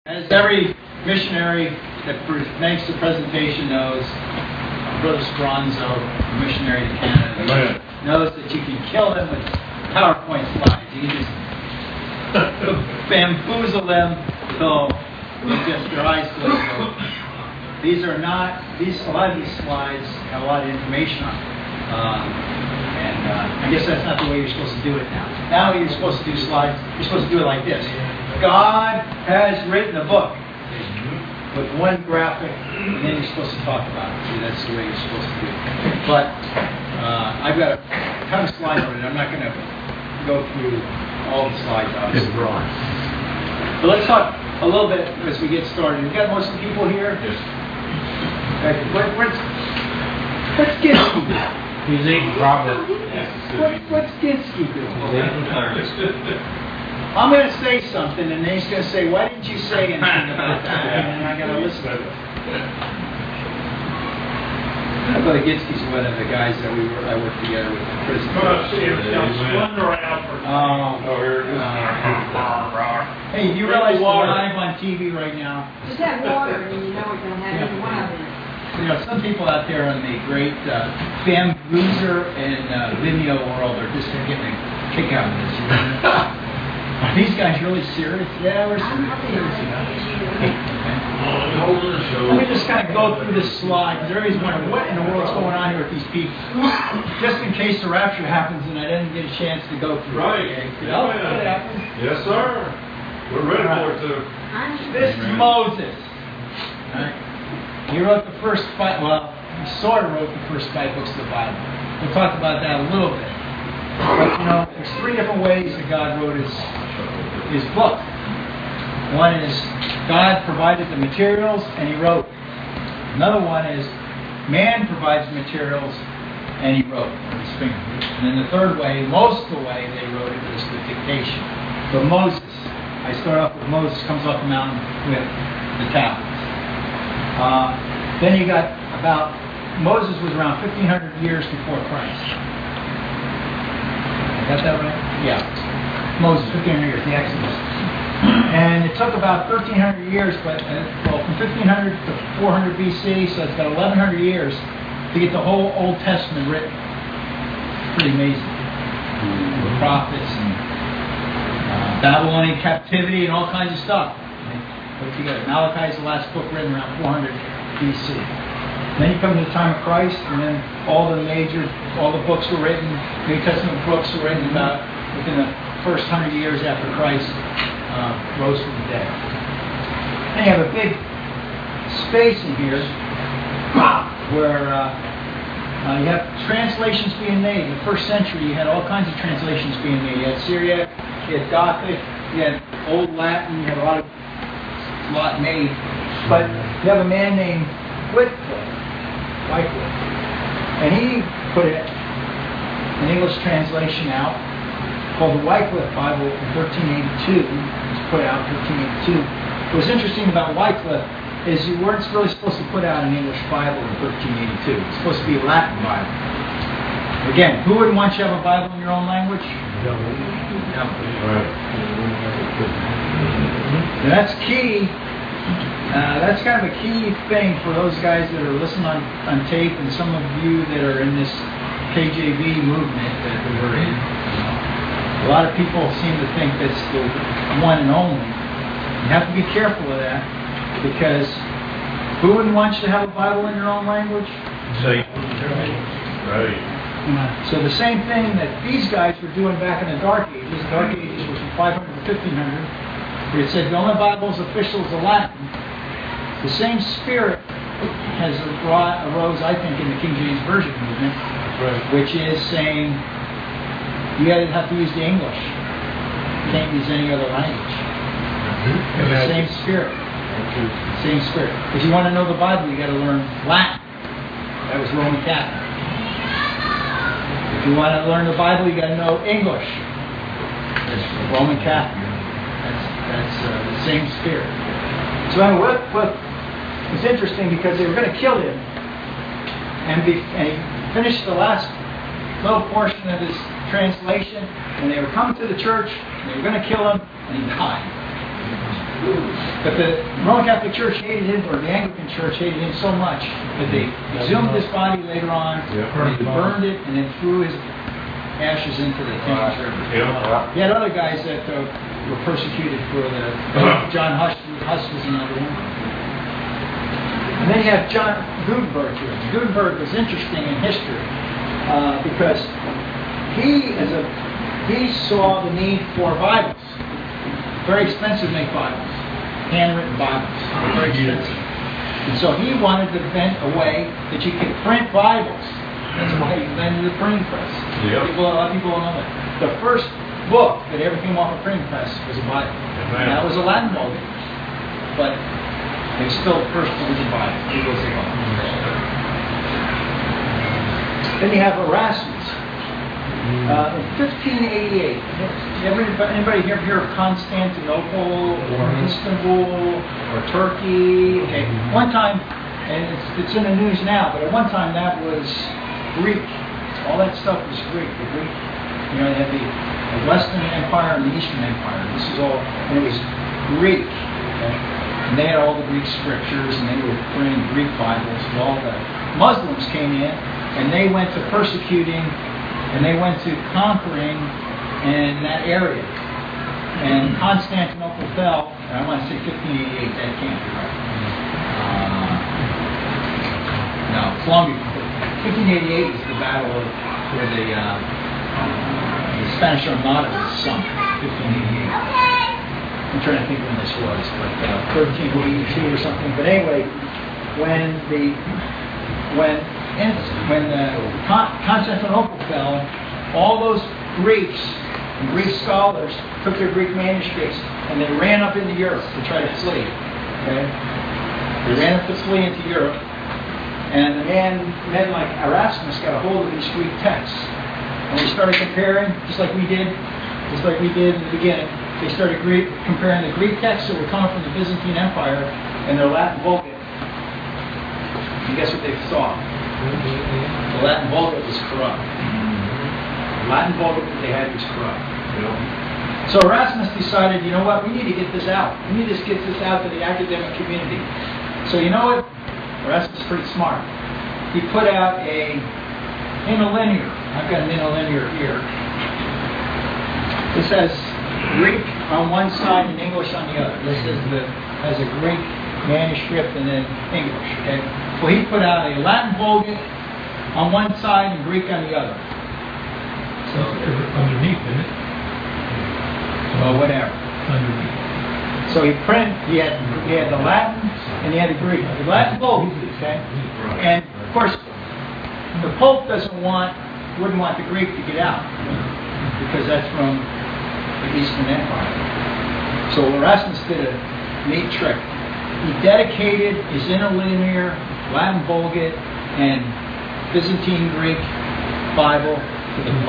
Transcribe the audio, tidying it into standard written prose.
As every missionary that makes the presentation knows, Brother Speranzo, missionary to Canada, knows that you can kill them with PowerPoint slides. You can just bamboozle them till their eyes close. These are not, a lot of these slides have a lot of information on them. I guess that's not the way you're supposed to do it now. Now you're supposed to do slides, you're supposed to do it like this. God has written a book with one graphic, and then you're supposed to talk about it. See, that's the way you're supposed to do it. But I've got a ton of slides on it. I'm not going to go through all the slides, obviously. But let's talk a little bit as we get started. We've got most of the people here. Yes. What's Ginsky do? He's eating Robert. What's Ginsky do? I'm going to say something, and then he's going to say, "Why didn't you say anything about that?" And then I got to listen to it. Brother Ginsky's one of the guys that I worked together with in prison. Hey, you realize we're live on TV right now? Just have water, and you know it's going to have any wild in it. You know, some people out there in the great bamboozer and Vimeo world are just getting a kick out of this. You know? Are these guys really serious? Yeah, we're serious. Let me just kind of go through this slide, because everybody's wondering what in the world's going on here with these people. Just in case the rapture happens and I didn't get a chance to go through Right. it. Okay? You know what happens? Yes, sir. We're ready for it, too. This is Moses. Right? He wrote the first five, well, he sort of wrote the first 5 books of the Bible. We'll talk about that a little bit. But you know, there's 3 different ways that God wrote his book. One is God provided the materials and he wrote. Another one is man provides the materials and he wrote with his finger. And then the third way, most of the way they wrote it was with dictation. But Moses, I start off with Moses comes off the mountain with the tablets. Then you got Moses was around 1,500 years before Christ. I got that right? Yeah. Moses, 1,500 years, the Exodus. And it took about 1,300 years, but from 1,500 to 400 BC, so it's got 1,100 years to get the whole Old Testament written. Pretty amazing. The prophets and Babylonian captivity and all kinds of stuff. Put together. Malachi is the last book written around 400 BC. Then you come to the time of Christ, and then all the books were written, New Testament books were written about within the first 100 years after Christ rose from the dead. And you have a big space in here where you have translations being made. In the first century, you had all kinds of translations being made. You had Syriac, you had Gothic, you had Old Latin, you had a lot made. But you have a man named Wycliffe, and he put an English translation out called the Wycliffe Bible in 1382. It was put out in 1382. What's interesting about Wycliffe is you weren't really supposed to put out an English Bible in 1382. It's supposed to be a Latin Bible. Again, who wouldn't want you to have a Bible in your own language? No. And that's key. That's kind of a key thing for those guys that are listening on tape, and some of you that are in this KJV movement that we're in. A lot of people seem to think that's the one and only. You have to be careful of that, because who wouldn't want you to have a Bible in your own language? Right. So the same thing that these guys were doing back in the Dark Ages. The Dark Ages were from 500 to 1500, where it said the only Bible is official is the Latin. The same spirit has arose, I think, in the King James Version movement, which is saying you have to use the English. You can't use any other language. The same spirit. Same spirit. If you want to know the Bible, you got to learn Latin. That was Roman Catholic. If you want to learn the Bible, you got to know English. That's Roman Catholic. That's the same spirit. So what was interesting, because they were going to kill him, and he finished the last little portion of his translation, and they were coming to the church, and they were going to kill him, and he died. But the Roman Catholic Church hated him, or the Anglican Church hated him so much that they exhumed his body later on, and they burned it, and then threw his ashes into the Thames River. Yeah. You had other guys that were persecuted for the. John Huss was another one. And then you have John Gutenberg here. Gutenberg was interesting in history because he saw the need for Bibles. Very expensive to make Bibles, handwritten Bibles, very expensive. And so he wanted to invent a way that you could print Bibles. That's why he invented the printing press. Yep. A lot of people don't know that. The first book that ever came off a printing press was a Bible. And that was a Latin Vulgate. But it's still the first one was a Bible. It was a Bible. Then you have Erasmus. In 1588, anybody here hear of Constantinople or Istanbul or Turkey? Okay. One time, and it's in the news now, but at one time that was Greek. All that stuff was Greek. The Greek, you had the Western Empire and the Eastern Empire. This is all, and it was Greek. Okay? And they had all the Greek scriptures, and they were printing Greek Bibles. And all the Muslims came in, and they went to persecuting. And they went to conquering in that area. And Constantinople fell, and I want to say 1588, that can't be right. No, it's longer. 1588 is the battle where the Spanish Armada was sunk, 1588. I'm trying to think when this was, but 1382 or something. But anyway, when the Constantinople fell, all those Greeks and Greek scholars took their Greek manuscripts and they ran up into Europe to try to flee. Okay? They ran up to flee into Europe, and men like Erasmus got a hold of these Greek texts, and they started comparing, just like we did in the beginning. They started comparing the Greek texts that were coming from the Byzantine Empire and their Latin Vulgate. And guess what they saw? The Latin Vulgate was corrupt. The Latin Vulgate that they had was corrupt. So Erasmus decided, you know what, we need to get this out. We need to get this out to the academic community. So you know what? Erasmus is pretty smart. He put out a interlinear. I've got an interlinear here. This has Greek on one side and English on the other. This has a Greek manuscript and then English. Okay. Well, he put out a Latin Vulgate on one side and Greek on the other. So underneath, isn't it? Well, whatever. Underneath. So he had the Latin and he had the Greek. The Latin Vulgate, okay? And of course, the Pope wouldn't want the Greek to get out because that's from the Eastern Empire. So Erasmus did a neat trick. He dedicated his interlinear Latin Vulgate and Byzantine Greek Bible to the